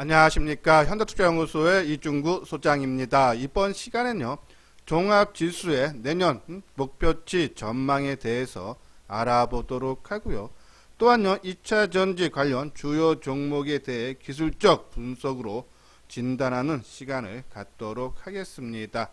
안녕하십니까. 현대투자연구소의 이중구 소장입니다. 이번 시간에는요, 종합지수의 내년 목표치 전망에 대해서 알아보도록 하고요. 또한요, 2차 전지 관련 주요 종목에 대해 기술적 분석으로 진단하는 시간을 갖도록 하겠습니다.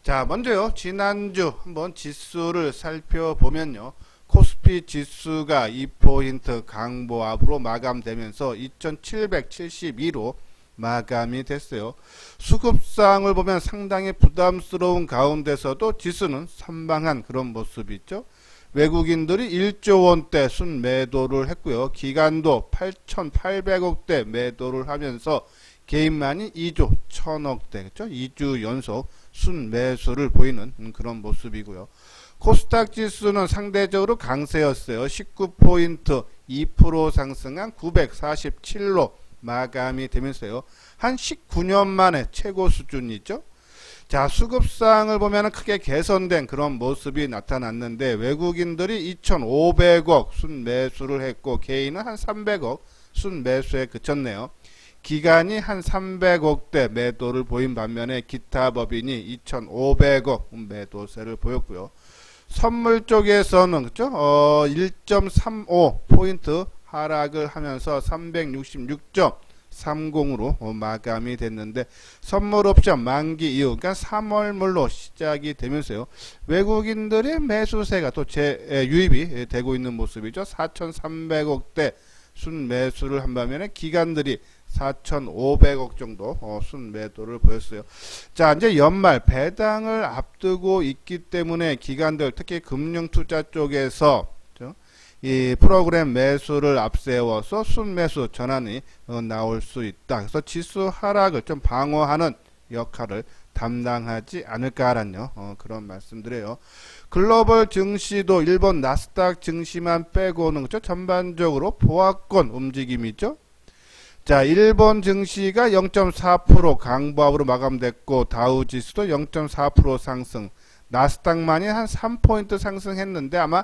자, 먼저요, 지난주 한번 지수를 살펴보면요, 코스피 지수가 2포인트 강보합으로 마감되면서 2772로 마감이 됐어요. 수급상을 보면 상당히 부담스러운 가운데서도 지수는 선방한 그런 모습이 있죠. 외국인들이 1조 원대 순매도를 했고요. 기관도 8,800억대 매도를 하면서 개인만이 2조 1000억대, 그렇죠? 2주 연속 순매수를 보이는 그런 모습이고요. 코스닥 지수는 상대적으로 강세였어요. 19포인트 2% 상승한 947로 마감이 되면서요. 한 19년 만에 최고 수준이죠. 자, 수급상을 보면 크게 개선된 그런 모습이 나타났는데 외국인들이 2,500억 순매수를 했고 개인은 한 300억 순매수에 그쳤네요. 기관이 한 300억대 매도를 보인 반면에 기타 법인이 2,500억 매도세를 보였고요. 선물 쪽에서는 그렇죠? 1.35포인트 하락을 하면서 366.30으로 마감이 됐는데 선물 옵션 만기 이후 그러니까 3월물로 시작이 되면서요. 외국인들의 매수세가 또 유입이 되고 있는 모습이죠. 4,300억대 순매수를 한 반면에 기관들이 4,500억 정도 순매도를 보였어요. 자, 이제 연말 배당을 앞두고 있기 때문에 기관들 특히 금융투자 쪽에서 이 프로그램 매수를 앞세워서 순매수 전환이 나올 수 있다. 그래서 지수 하락을 좀 방어하는 역할을 담당하지 않을까라는 그런 말씀드려요. 글로벌 증시도 일본 나스닥 증시만 빼고는 그렇죠? 전반적으로 보합권 움직임이죠. 자, 일본 증시가 0.4% 강보합으로 마감됐고 다우 지수도 0.4% 상승, 나스닥만이 한 3포인트 상승했는데 아마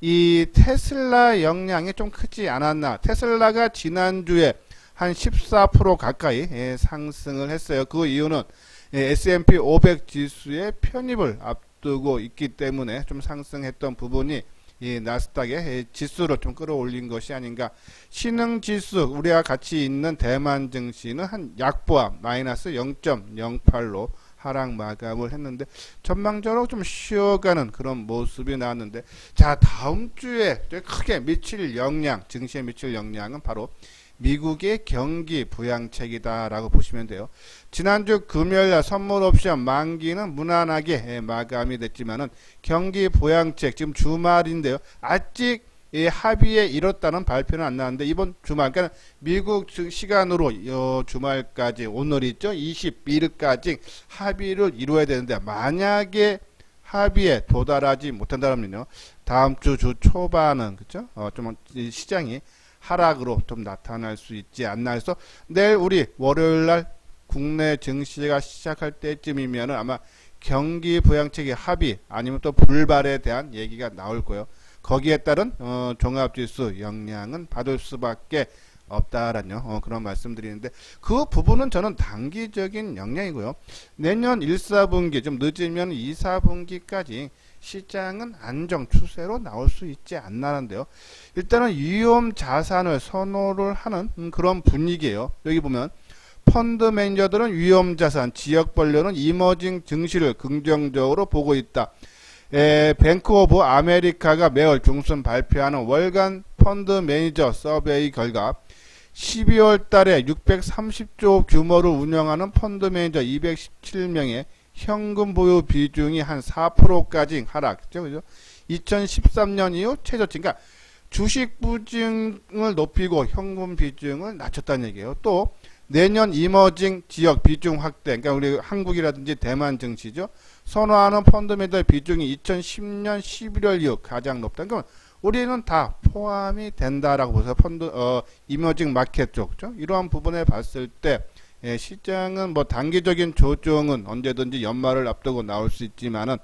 이 테슬라 영향이 좀 크지 않았나. 테슬라가 지난주에 한 14% 가까이 상승을 했어요. 그 이유는 S&P 500 지수의 편입을 앞두고 있기 때문에 좀 상승했던 부분이 이 나스닥의 지수를 좀 끌어올린 것이 아닌가. 신흥지수 우리와 같이 있는 대만 증시는 한 약보합 마이너스 0.08로 하락 마감을 했는데 전망적으로 좀 쉬어가는 그런 모습이 나왔는데 자, 다음 주에 크게 미칠 영향, 증시에 미칠 영향은 바로 미국의 경기 부양책이다 라고 보시면 돼요. 지난주 금요일날 선물 옵션 만기는 무난하게 마감이 됐지만은 경기 부양책 지금 주말인데요. 아직 합의에 이뤘다는 발표는 안 나왔는데 이번 주말 그러니까 미국 시간으로 주말까지 오늘 있죠. 21일까지 합의를 이루어야 되는데 만약에 합의에 도달하지 못한다면요. 다음 주 초반은 그렇죠? 좀 시장이 하락으로 좀 나타날 수 있지 않나 해서 내일 우리 월요일날 국내 증시가 시작할 때쯤이면 아마 경기 부양책의 합의 아니면 또 불발에 대한 얘기가 나올 거예요. 거기에 따른 종합지수 영향은 받을 수밖에 없다라는 그런 말씀드리는데 그 부분은 저는 단기적인 영향이고요. 내년 1, 4분기 좀 늦으면 2, 4분기까지 시장은 안정 추세로 나올 수 있지 않나는데요. 일단은 위험 자산을 선호를 하는 그런 분위기예요. 여기 보면 펀드 매니저들은 위험 자산, 지역별로는 이머징 증시를 긍정적으로 보고 있다. 뱅크 오브 아메리카가 매월 중순 발표하는 월간 펀드 매니저 서베이 결과 12월 달에 630조 규모를 운영하는 펀드 매니저 217명의 현금 보유 비중이 한 4%까지 하락했죠. 그죠? 2013년 이후 최저치. 그러니까 주식 비중을 높이고 현금 비중을 낮췄다는 얘기예요. 또 내년 이머징 지역 비중 확대. 그러니까 우리 한국이라든지 대만 증시죠. 선호하는 펀드 매니저 비중이 2010년 11월 이후 가장 높다. 그러니까 우리는 다 포함이 된다라고 보세요. 펀드 이머징 마켓 쪽. 그죠? 이러한 부분에 봤을 때 시장은 뭐 단기적인 조정은 언제든지 연말을 앞두고 나올 수 있지만은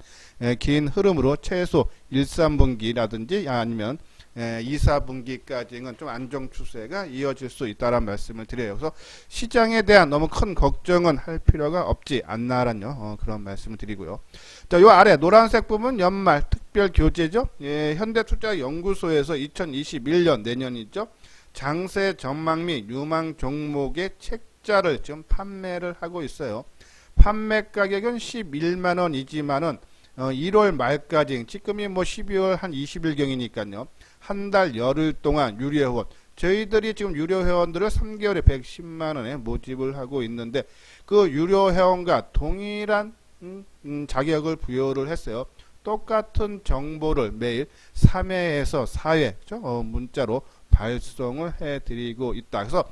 긴 흐름으로 최소 1, 3분기라든지 아니면 2, 4분기까지는 좀 안정 추세가 이어질 수 있다는 말씀을 드려요. 그래서 시장에 대한 너무 큰 걱정은 할 필요가 없지 않나라는 그런 말씀을 드리고요. 자, 요 아래 노란색 부분 연말 특별 교재죠. 현대투자연구소에서 2021년 내년이죠. 장세 전망 및 유망 종목의 책자를 지금 판매를 하고 있어요. 판매 가격은 11만원이지만은 1월 말까지, 지금이 뭐 12월 한 20일경이니까요. 한 달 열흘 동안 유료회원, 저희들이 지금 유료회원들을 3개월에 110만원에 모집을 하고 있는데, 그 유료회원과 동일한 자격을 부여를 했어요. 똑같은 정보를 매일 3회에서 4회 문자로 발송을 해드리고 있다. 그래서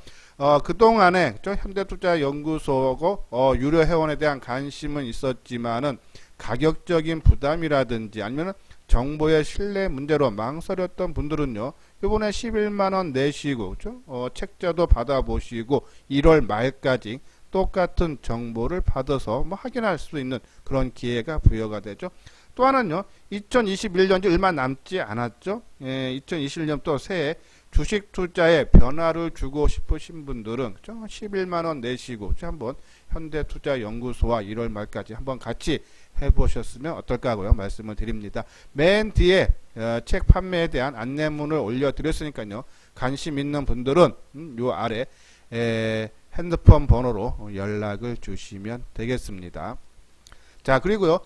그동안에 현대투자연구소고 유료회원에 대한 관심은 있었지만은 가격적인 부담이라든지 아니면 정보의 신뢰 문제로 망설였던 분들은요, 이번에 11만원 내시고 책자도 받아보시고 1월 말까지 똑같은 정보를 받아서 확인할 수 있는 그런 기회가 부여가 되죠. 또 하나는요, 2021년 얼마 남지 않았죠. 2021년 또 새해 주식 투자에 변화를 주고 싶으신 분들은 11만원 내시고 한번 현대투자연구소와 1월 말까지 한번 같이 해보셨으면 어떨까 하고요 말씀을 드립니다. 맨 뒤에 책 판매에 대한 안내문을 올려드렸으니까요, 관심 있는 분들은 요 아래 핸드폰 번호로 연락을 주시면 되겠습니다. 자, 그리고요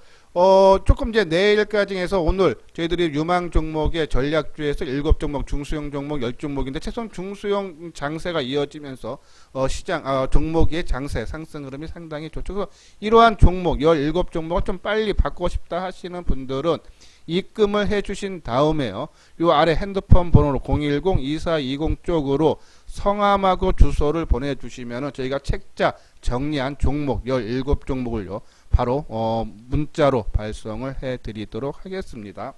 조금 이제 내일까지 해서 오늘 저희들이 유망 종목의 전략주에서 7종목, 중수형 종목 10종목인데 최소한 중수형 장세가 이어지면서 시장 종목의 장세 상승 흐름이 상당히 좋죠. 그래서 이러한 종목 17종목을 좀 빨리 받고 싶다 하시는 분들은 입금을 해 주신 다음에요, 요 아래 핸드폰 번호로 010-2420 쪽으로 성함하고 주소를 보내주시면은 저희가 책자 정리한 종목 17종목을요 바로 문자로 발송을 해 드리도록 하겠습니다.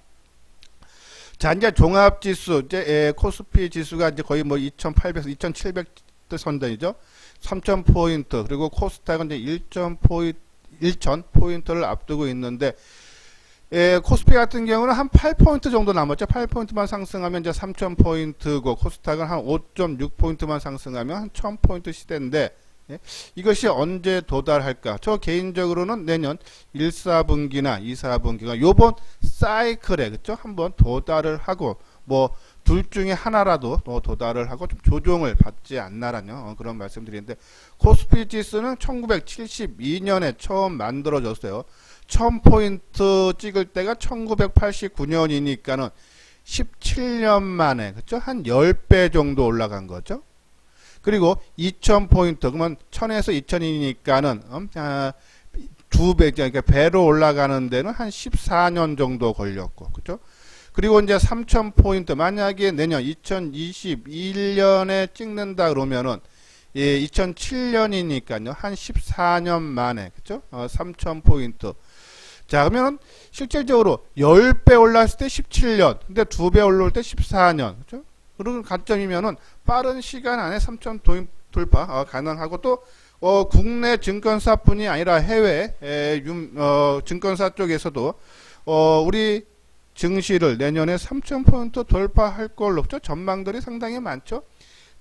자, 이제 종합지수, 이제 코스피 지수가 이제 거의 뭐 2800, 2700 선전이죠. 3000포인트, 그리고 코스닥은 이제 1000포인트를 앞두고 있는데, 코스피 같은 경우는 한 8포인트 정도 남았죠. 8포인트만 상승하면 이제 3000포인트고, 코스닥은 한 5.6포인트만 상승하면 한 1000포인트 시대인데, 이것이 언제 도달할까? 저 개인적으로는 내년 1, 4분기나 2, 4분기가 요번 사이클에 그쵸? 한번 도달을 하고 뭐 둘 중에 하나라도 도달을 하고 좀 조정을 받지 않나라는 그런 말씀드리는데, 코스피 지수는 1972년에 처음 만들어졌어요. 1000포인트 찍을 때가 1989년이니까는 17년 만에 그쵸? 한 10배 정도 올라간 거죠. 그리고 2000포인트, 그러면 1000에서 2000이니까는 2배, 그러니까 배로 올라가는 데는 한 14년 정도 걸렸고, 그죠? 그리고 이제 3000포인트, 만약에 내년 2021년에 찍는다 그러면은 2007년이니까요. 한 14년 만에, 그죠? 3000포인트. 자, 그러면 실질적으로 10배 올랐을 때 17년, 근데 2배 올라올 때 14년, 그죠? 그런 관점이면은 빠른 시간 안에 3000 돌파 가능하고, 또 국내 증권사뿐이 아니라 해외 증권사 쪽에서도 우리 증시를 내년에 3000포인트 돌파할 걸로 전망들이 상당히 많죠.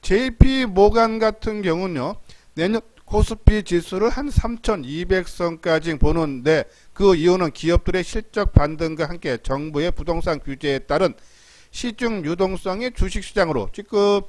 JP 모간 같은 경우는요, 내년 코스피 지수를 한 3200선까지 보는데, 그 이유는 기업들의 실적 반등과 함께 정부의 부동산 규제에 따른 시중 유동성이 주식시장으로 지금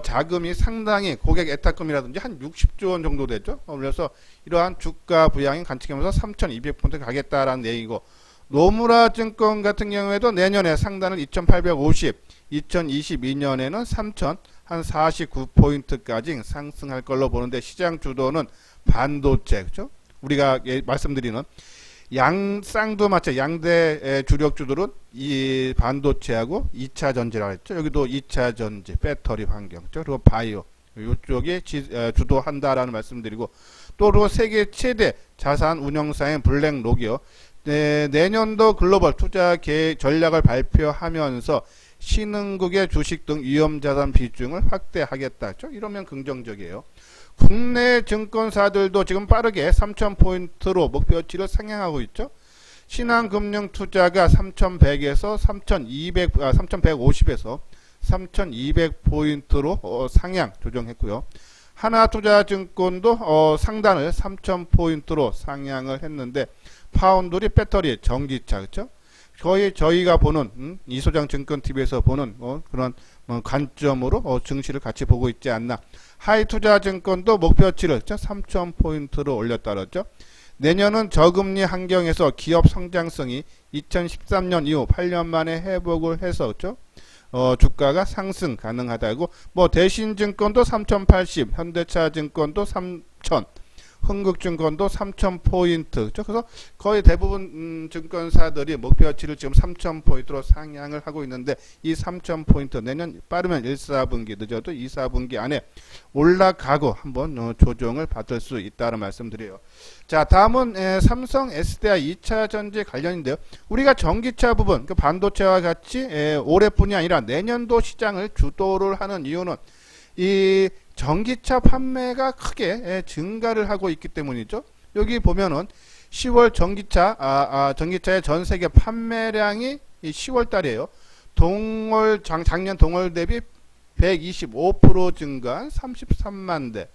자금이 상당히 고객 애탁금이라든지 한 60조 원 정도 되죠. 그래서 이러한 주가 부양이 간직하면서 3200포인트 가겠다라는 얘기고, 노무라 증권 같은 경우에도 내년에 상단을 2850, 2022년에는 3000, 한 49포인트까지 상승할 걸로 보는데, 시장 주도는 반도체, 그죠? 우리가 말씀드리는 쌍도 마찬가지, 양대 주력 주들은 이 반도체하고 2차 전지라고 했죠. 여기도 2차 전지, 배터리 환경, 그리고 바이오, 이쪽에 주도한다라는 말씀드리고, 또 세계 최대 자산 운영사인 블랙록이요, 내년도 글로벌 투자 계획 전략을 발표하면서 신흥국의 주식 등 위험자산 비중을 확대하겠다. 이러면 긍정적이에요. 국내 증권사들도 지금 빠르게 3000포인트로 목표치를 상향하고 있죠. 신한금융투자가 3100에서 3150에서 3200포인트로 상향 조정했고요. 하나투자증권도 상단을 3000포인트로 상향을 했는데, 파운드리 배터리 전기차, 그쵸? 거의 저희가 보는 이소장 증권TV에서 보는 그런 관점으로 증시를 같이 보고 있지 않나. 하이투자증권도 목표치를 3000포인트로 올렸다 그랬죠. 내년은 저금리 환경에서 기업 성장성이 2013년 이후 8년 만에 회복을 해서, 그쵸? 주가가 상승 가능하다고. 뭐 대신증권도 3080, 현대차증권도 3000, 흥국증권도 3000포인트. 그렇죠? 그래서 거의 대부분 증권사들이 목표치를 지금 3000포인트로 상향을 하고 있는데, 이 3000포인트 내년 빠르면 1, 4분기, 늦어도 2, 4분기 안에 올라가고 한번 조정을 받을 수 있다는 말씀드려요. 자, 다음은 삼성 SDI 2차 전지 관련인데요. 우리가 전기차 부분, 그 반도체와 같이 올해뿐이 아니라 내년도 시장을 주도를 하는 이유는 이 전기차 판매가 크게 증가를 하고 있기 때문이죠. 여기 보면은 10월 전기차의 전 세계 판매량이 10월 달이에요. 작년 동월 대비 125% 증가한 33만 대.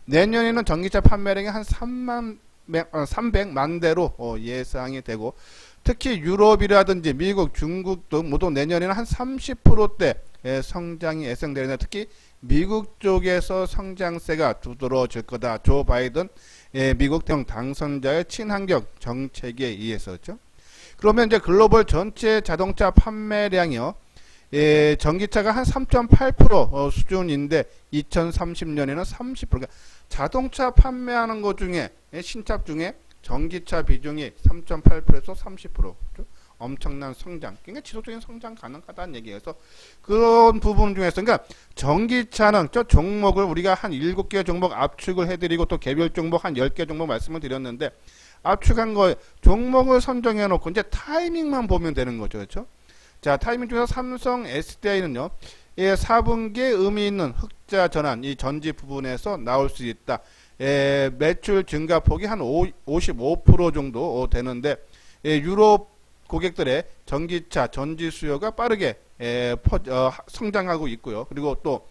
내년에는 전기차 판매량이 한 300만 대로 예상이 되고, 특히 유럽이라든지 미국, 중국 등 모두 내년에는 한 30%대 성장이 예상되는데, 특히 미국 쪽에서 성장세가 두드러질 거다. 조 바이든 미국 대통령 당선자의 친환경 정책에 의해서죠. 그러면 이제 글로벌 전체 자동차 판매량이요, 전기차가 한 3.8% 수준인데 2030년에는 30%. 그러니까 자동차 판매하는 것 중에 신차 중에 전기차 비중이 3.8%에서 30%. 엄청난 성장, 그러니까 지속적인 성장 가능하다는 얘기여서 그런 부분 중에서, 그러니까 전기차는 저 종목을 우리가 한 7개 종목 압축을 해드리고 또 개별 종목 한 10개 종목 말씀을 드렸는데, 압축한 거에 종목을 선정해 놓고 이제 타이밍만 보면 되는 거죠. 그렇죠? 자, 타이밍 중에서 삼성 SDI는요, 4분기에 의미 있는 흑자 전환, 이 전지 부분에서 나올 수 있다. 매출 증가폭이 한 55% 정도 되는데, 유럽 고객들의 전기차 전지 수요가 빠르게 성장하고 있고요. 그리고 또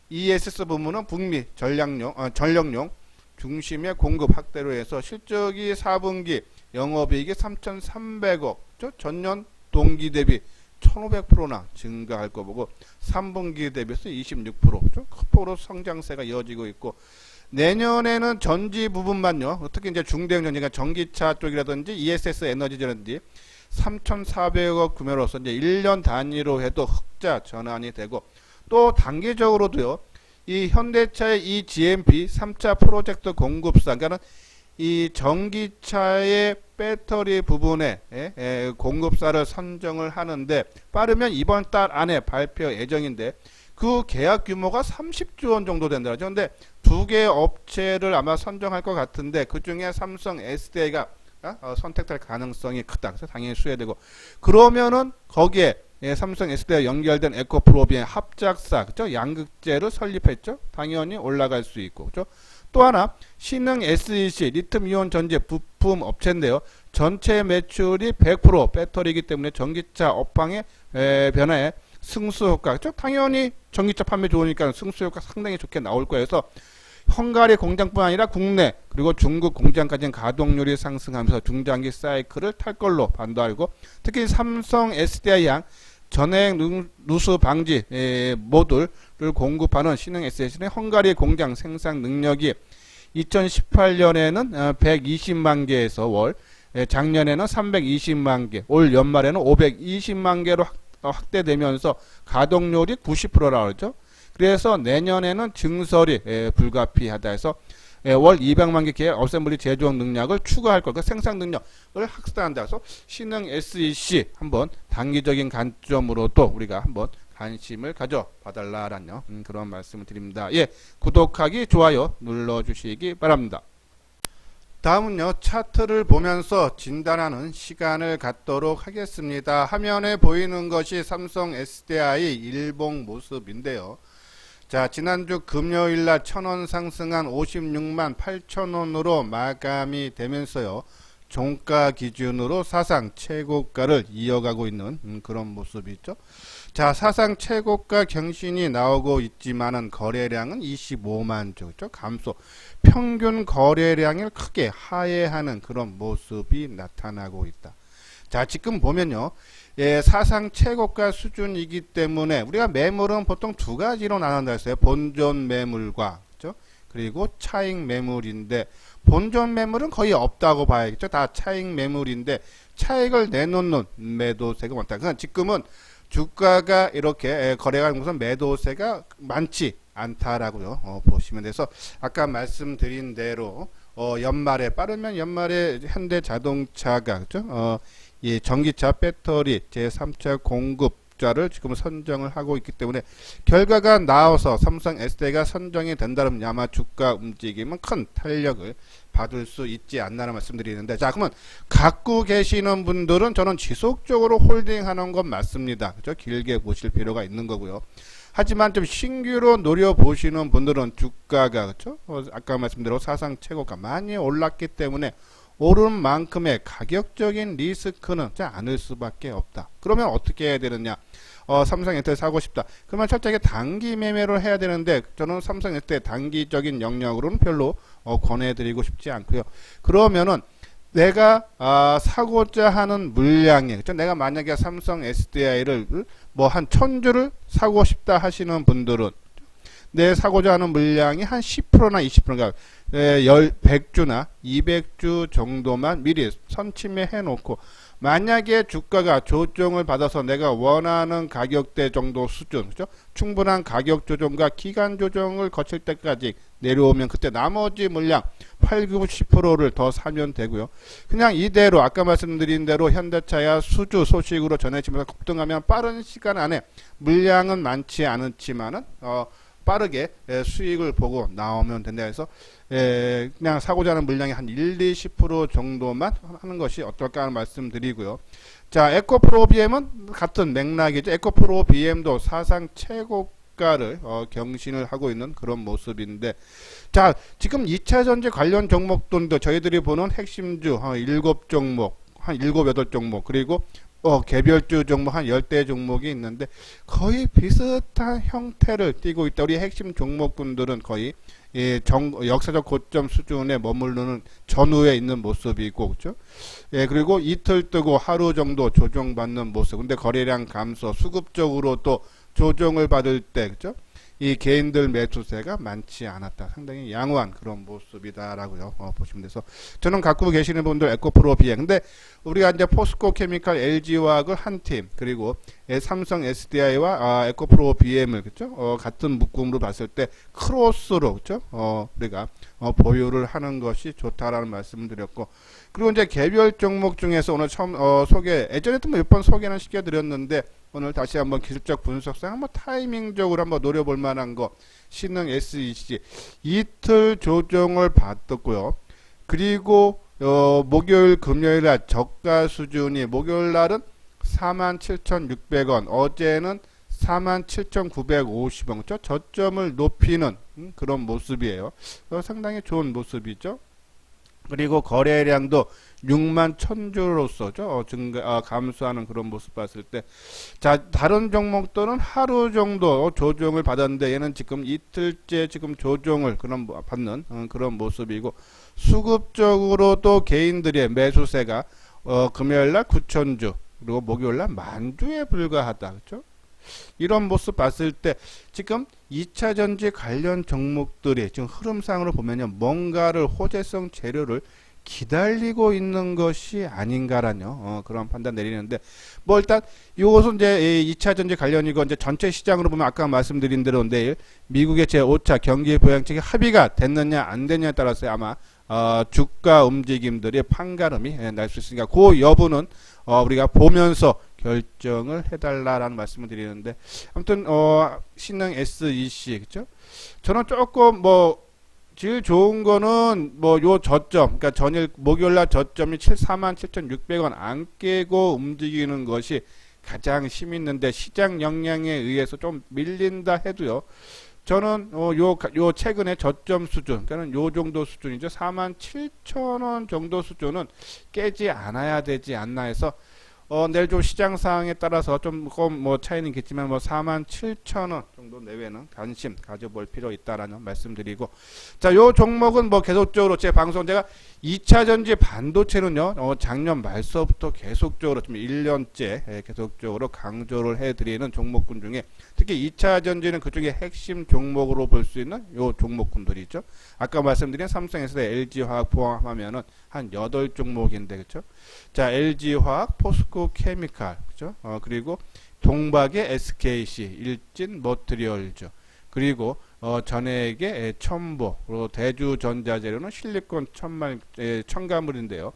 ESS 부문은 북미 전력용 중심의 공급 확대로 해서 실적이 4분기 영업이익이 3,300억, 전년 동기 대비 1,500%나 증가할 거 보고, 3분기 대비해서 26%, 큰 폭으로 성장세가 이어지고 있고, 내년에는 전지 부분만요, 특히 이제 중대형 전지가 전기차 쪽이라든지 ESS 에너지라든지 3,400억 구매로서 이제 1년 단위로 해도 흑자 전환이 되고, 또 단기적으로도요, 이 현대차의 이 GMP 3차 프로젝트 공급사, 그러니까 이 전기차의 배터리 부분에 공급사를 선정을 하는데, 빠르면 이번 달 안에 발표 예정인데, 그 계약 규모가 30조 원 정도 된다. 그런데 두 개의 업체를 아마 선정할 것 같은데, 그 중에 삼성 SDI가 선택될 가능성이 크다. 그래서 당연히 수혜되고, 그러면은 거기에 삼성 SDI와 연결된 에코프로비의 합작사, 그죠? 양극재를 설립했죠. 당연히 올라갈 수 있고, 그죠? 또 하나 신흥 SEC 리튬이온 전지 부품 업체인데요. 전체 매출이 100% 배터리이기 때문에 전기차 업황의 변화에 승수 효과, 그죠? 당연히 전기차 판매 좋으니까 승수 효과 상당히 좋게 나올 거예요. 그래서 헝가리 공장뿐 아니라 국내 그리고 중국 공장까지는 가동률이 상승하면서 중장기 사이클을 탈 걸로 판단하고, 특히 삼성 SDI 양 전액 누수 방지 모듈을 공급하는 신흥 SDI의 헝가리 공장 생산 능력이 2018년에는 120만 개에서 월, 작년에는 320만 개, 올 연말에는 520만 개로 확대되면서 가동률이 90%라고 그러죠. 그래서 내년에는 증설이 불가피하다 해서 월 200만 개 계약 어셈블리 제조업 능력을 추가할 것, 그 생산 능력을 확산한다 해서 신흥 SEC 한번 단기적인 관점으로도 우리가 한번 관심을 가져봐달라라는 그런 말씀을 드립니다. 예, 구독하기, 좋아요 눌러주시기 바랍니다. 다음은요, 차트를 보면서 진단하는 시간을 갖도록 하겠습니다. 화면에 보이는 것이 삼성 SDI 일봉 모습인데요. 자, 지난주 금요일날 1,000원 상승한 56만 8천원으로 마감이 되면서요, 종가 기준으로 사상 최고가를 이어가고 있는 그런 모습이 있죠. 자, 사상 최고가 경신이 나오고 있지만은 거래량은 25만 주, 그렇죠? 감소. 평균 거래량을 크게 하회하는 그런 모습이 나타나고 있다. 자, 지금 보면요. 예, 사상 최고가 수준이기 때문에 우리가 매물은 보통 두 가지로 나눈다 했어요. 본전 매물과, 그렇죠? 그리고 차익 매물인데, 본전 매물은 거의 없다고 봐야겠죠. 다 차익 매물인데 차익을 내놓는 매도세가 많다. 그러니까 지금은 주가가 이렇게 거래가 되는 것은 매도세가 많지 않다라고요. 보시면 돼서 아까 말씀드린 대로 연말에 빠르면 연말에 현대자동차가 그죠? 이 전기차 배터리 제3차 공급자를 지금 선정을 하고 있기 때문에 결과가 나와서 삼성 SDI가 선정이 된다면 아마 주가 움직임은 큰 탄력을 받을 수 있지 않나라는 말씀드리는데, 자, 그러면 갖고 계시는 분들은 저는 지속적으로 홀딩하는 건 맞습니다. 그죠? 길게 보실 필요가 있는 거고요. 하지만 좀 신규로 노려보시는 분들은 주가가 그죠? 아까 말씀대로 사상 최고가 많이 올랐기 때문에 오른 만큼의 가격적인 리스크는 않을 수밖에 없다. 그러면 어떻게 해야 되느냐? 삼성 SDI 사고 싶다. 그러면 철저하게 단기 매매를 해야 되는데 저는 삼성 SDI 단기적인 영역으로는 별로 권해드리고 싶지 않고요. 그러면은 내가 사고자 하는 물량이 그렇죠? 내가 만약에 삼성 SDI를 뭐 한 1000주를 사고 싶다 하시는 분들은 내 사고자 하는 물량이 한 10%나 20%가 100주나 200주 정도만 미리 선침해 놓고, 만약에 주가가 조정을 받아서 내가 원하는 가격대 정도 수준, 그죠? 충분한 가격 조정과 기간 조정을 거칠 때까지 내려오면 그때 나머지 물량 8, 9, 10%를 더 사면 되고요. 그냥 이대로 아까 말씀드린 대로 현대차야 수주 소식으로 전해지면서 급등하면 빠른 시간 안에 물량은 많지 않지만은 빠르게 수익을 보고 나오면 된다 해서 그냥 사고자 하는 물량이 한 1, 20% 정도만 하는 것이 어떨까 하는 말씀드리고요. 자, 에코프로 BM은 같은 맥락이죠. 에코프로 BM도 사상 최고가를 경신을 하고 있는 그런 모습인데, 자, 지금 2차전지 관련 종목도 저희들이 보는 핵심주 7종목, 한 7, 8종목, 그리고 개별주 종목 한 10대 종목이 있는데 거의 비슷한 형태를 띠고 있다. 우리 핵심 종목군들은 거의 역사적 고점 수준에 머무르는 전후에 있는 모습이고, 그렇죠? 예, 그리고 이틀 뜨고 하루 정도 조정받는 모습. 근데 거래량 감소, 수급적으로 또 조정을 받을 때, 그렇죠? 이 개인들 매수세가 많지 않았다. 상당히 양호한 그런 모습이다라고요. 보시면 돼서 저는 갖고 계시는 분들 에코프로 BM. 근데 우리가 이제 포스코 케미칼, LG화학을 한 팀, 그리고 삼성 SDI와 에코프로 BM을 그죠? 같은 묶음으로 봤을 때 크로스로 그죠? 우리가 보유를 하는 것이 좋다라는 말씀을 드렸고, 그리고 이제 개별 종목 중에서 오늘 처음 예전에도 몇 번 소개는 시켜드렸는데 오늘 다시 한번 기술적 분석상 한번 타이밍적으로 한번 노려볼 만한 거, 신흥 SEC 이틀 조정을 받았고요. 그리고 목요일 금요일 날 저가 수준이 목요일 날은 47,600원, 어제는 47,950원, 그렇죠? 저점을 높이는 그런 모습이에요. 상당히 좋은 모습이죠. 그리고 거래량도 6만 1000주로서죠. 감소하는 그런 모습 봤을 때, 자, 다른 종목들은 하루 정도 조정을 받았는데 얘는 지금 이틀째 지금 조정을 받는 그런 모습이고, 수급적으로 또 개인들의 매수세가 금요일날 9,000주, 그리고 목요일날 10,000주에 불과하다. 그렇죠? 이런 모습 봤을 때 지금 2차전지 관련 종목들이 지금 흐름상으로 보면요, 뭔가를 호재성 재료를 기다리고 있는 것이 아닌가라는 그런 판단 내리는데, 뭐 일단 이것은 이제 2차전지 관련이고, 이제 전체 시장으로 보면 아까 말씀드린 대로 내일 미국의 제5차 경기 부양책이 합의가 됐느냐 안 됐느냐에 따라서 아마 주가 움직임들이 판가름이 날 수 있으니까 그 여부는 우리가 보면서 결정을 해달라라는 말씀을 드리는데, 아무튼 신흥 SEC 그죠? 저는 조금 제일 좋은 거는 요 저점, 그러니까 전일 목요일날 저점이 47,600원 안 깨고 움직이는 것이 가장 힘 있는데, 시장 영향에 의해서 좀 밀린다 해도요, 저는 요 최근에 저점 수준, 그러니까 요 정도 수준이죠. 47,000원 정도 수준은 깨지 않아야 되지 않나 해서 내일 좀 시장 상황에 따라서 좀 뭐 차이는 있겠지만 뭐 47,000원 정도 내외는 관심 가져볼 필요 있다라는 말씀드리고, 자, 요 종목은 뭐 계속적으로 제 방송 제가 2차 전지 반도체는요 작년 말서부터 계속적으로 좀 1년째 계속적으로 강조를 해드리는 종목군 중에 특히 2차 전지는 그중에 핵심 종목으로 볼 수 있는 요 종목군들이죠. 아까 말씀드린 삼성에서 LG화학 포함하면은 한 8종목인데, 그쵸? 자, LG화학, 포스코 케미칼, 그죠? 그리고 동박의 SKC, 일진 머트리얼즈, 그리고 전액의 첨보, 그리고 대주전자재료는 실리콘 첨가물인데요.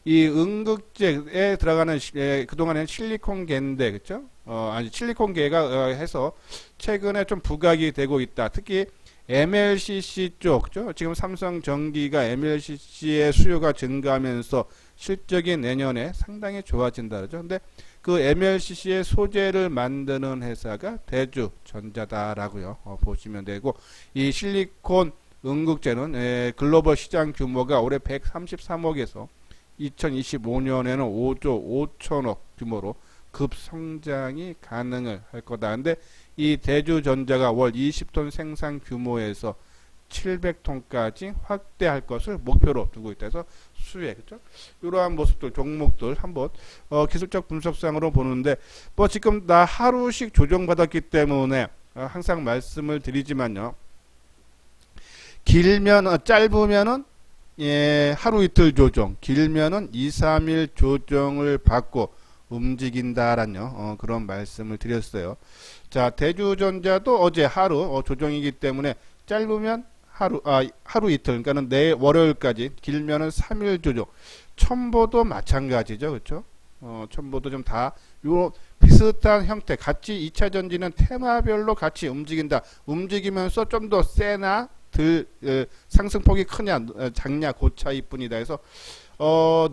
이 응급제에 들어가는 그동안에는 실리콘계인데, 그쵸? 아니 실리콘계가 해서 최근에 좀 부각이 되고 있다. 특히 MLCC 쪽, 그죠? 지금 삼성전기가 MLCC의 수요가 증가하면서 실적이 내년에 상당히 좋아진다 그러죠. 근데 그 MLCC의 소재를 만드는 회사가 대주전자다라고요. 보시면 되고, 이 실리콘 응급제는 글로벌 시장 규모가 올해 133억에서 2025년에는 5조 5천억 규모로 급성장이 가능을 할 거다. 근데 이 대주전자가 월 20톤 생산 규모에서 700톤까지 확대할 것을 목표로 두고 있다 해서 수혜, 그죠? 이러한 모습들, 종목들 한번 기술적 분석상으로 보는데, 뭐 지금 나 하루씩 조정받았기 때문에 항상 말씀을 드리지만요. 길면 짧으면은 하루 이틀 조정, 길면은 2, 3일 조정을 받고 움직인다라는 그런 말씀을 드렸어요. 자, 대주전자도 어제 하루 조정이기 때문에 짧으면 하루 이틀, 그러니까는 내일 월요일까지, 길면은 3일 조정. 첨보도 마찬가지죠, 그렇죠? 첨보도 좀 다 요 비슷한 형태, 같이 2차 전지는 테마별로 같이 움직인다. 움직이면서 좀 더 세나 덜 상승폭이 크냐 작냐 그 차이뿐이다 해서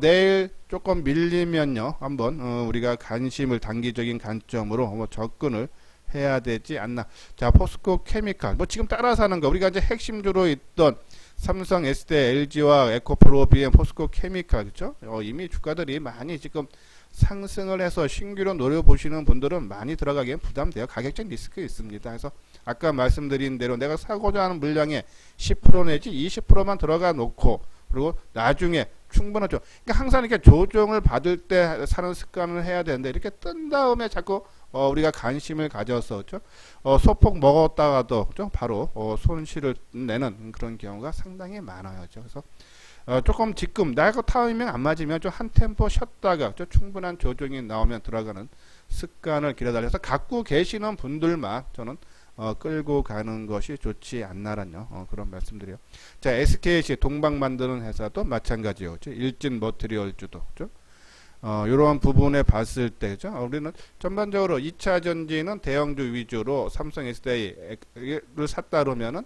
내일 조금 밀리면요 한번 우리가 관심을 단기적인 관점으로 접근을 해야 되지 않나. 자, 포스코 케미칼 뭐 지금 따라서 하는 거, 우리가 이제 핵심주로 있던 삼성, SDI, LG와 에코프로, BM, 포스코 케미칼, 그죠? 이미 주가들이 많이 지금 상승을 해서 신규로 노려보시는 분들은 많이 들어가기엔 부담돼요. 가격적 리스크 있습니다. 그래서 아까 말씀드린 대로 내가 사고자 하는 물량의 10% 내지 20%만 들어가 놓고, 그리고 나중에 충분하죠. 그러니까 항상 이렇게 조정을 받을 때 사는 습관을 해야 되는데, 이렇게 뜬 다음에 자꾸 우리가 관심을 가져서, 그렇죠? 소폭 먹었다가도, 그렇죠? 바로 손실을 내는 그런 경우가 상당히 많아요. 그렇죠? 그래서 조금 지금 나하고 타이밍 안 맞으면 좀 한 템포 쉬었다가 충분한 조정이 나오면 들어가는 습관을 기르달려서 갖고 계시는 분들만 저는 끌고 가는 것이 좋지 않나라는 그런 말씀드려요. 자, SKC 동방 만드는 회사도 마찬가지요. 그렇죠? 일진 머트리얼주도, 그렇죠? 이런 부분에 봤을 때, 그죠? 우리는 전반적으로 2차 전지는 대형주 위주로 삼성 SDI를 샀다 그러면은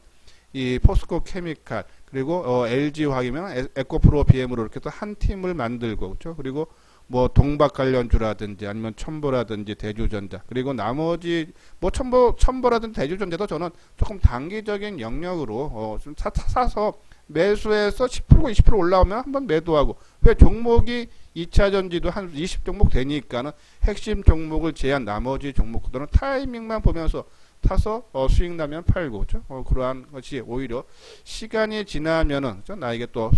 이 포스코 케미칼, 그리고 LG화학이면 에코프로 BM으로 이렇게 또 한 팀을 만들고, 그렇죠? 그리고 뭐 동박 관련주라든지 아니면 첨보라든지 대주전자, 그리고 나머지 뭐 첨보라든지 대주전자도 저는 조금 단기적인 영역으로 좀 사서 매수해서 10% 20% 올라오면 한번 매도하고, 왜 종목이 2차 전지도 한 20종목 되니까는 핵심 종목을 제한 나머지 종목들은 타이밍만 보면서 타서 수익 나면 팔고, 그렇죠? 그러한 것이 오히려 시간이 지나면은 나에게 또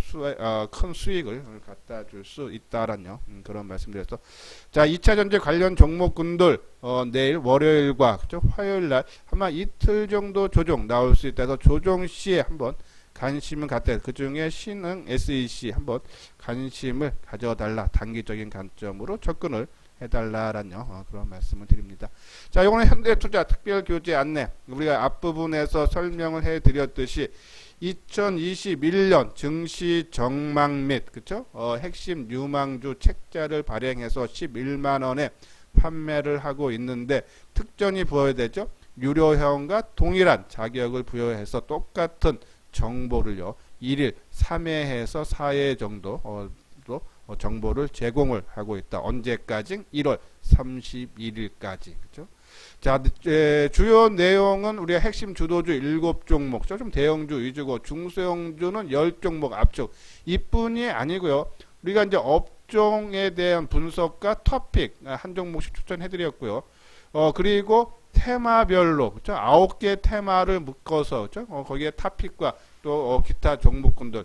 큰 수익을 갖다 줄 수 있다라는 그런 말씀드려서, 자, 2차 전지 관련 종목군들 내일 월요일과, 그렇죠? 화요일 날 아마 이틀 정도 조정 나올 수 있다 해서 조정 시에 한번 관심을 갖다, 그 중에 신흥 SEC 한번 관심을 가져달라, 단기적인 관점으로 접근을 해달라라는 그런 말씀을 드립니다. 자, 이거는 현대투자 특별교재 안내, 우리가 앞부분에서 설명을 해드렸듯이 2021년 증시 전망 및, 그쵸? 핵심 유망주 책자를 발행해서 11만원에 판매를 하고 있는데, 특전이 부여해야 되죠. 유료회원과 동일한 자격을 부여해서 똑같은 정보를요 1일 3회에서 4회 정도 정보를 제공을 하고 있다. 언제까지? 1월 31일까지. 그죠? 자, 주요 내용은 우리가 핵심 주도주 7종목, 좀 대형주 위주고 중소형주는 10종목 압축. 이뿐이 아니고요. 우리가 이제 업종에 대한 분석과 토픽 한 종목씩 추천해드렸고요. 그리고 테마별로 그렇죠? 9개 테마를 묶어서 그렇죠? 거기에 토픽과 또 기타 종목군들을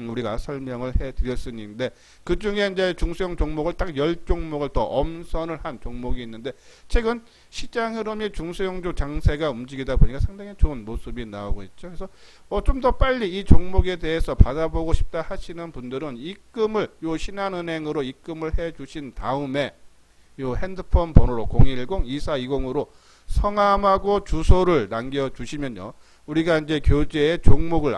우리가 설명을 해드렸으니인데 그 중에 이제 중소형 종목을 딱 10종목을 더 엄선을 한 종목이 있는데 최근 시장 흐름이 중소형주 장세가 움직이다 보니까 상당히 좋은 모습이 나오고 있죠. 그래서 좀 더 빨리 이 종목에 대해서 받아보고 싶다 하시는 분들은 입금을 요 신한은행으로 입금을 해 주신 다음에 요 핸드폰 번호로 010-2420으로 성함하고 주소를 남겨주시면요. 우리가 이제 교재에 종목을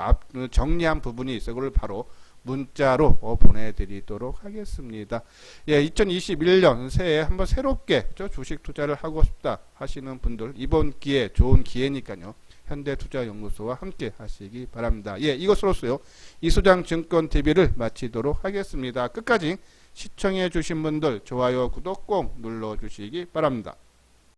정리한 부분이 있어요. 그걸 바로 문자로 보내드리도록 하겠습니다. 예, 2021년 새해 한번 새롭게 주식 투자를 하고 싶다 하시는 분들 이번 기회 좋은 기회니까요. 현대투자연구소와 함께 하시기 바랍니다. 예, 이것으로서요. 이수장증권TV를 마치도록 하겠습니다. 끝까지 시청해 주신 분들 좋아요, 구독 꼭 눌러주시기 바랍니다.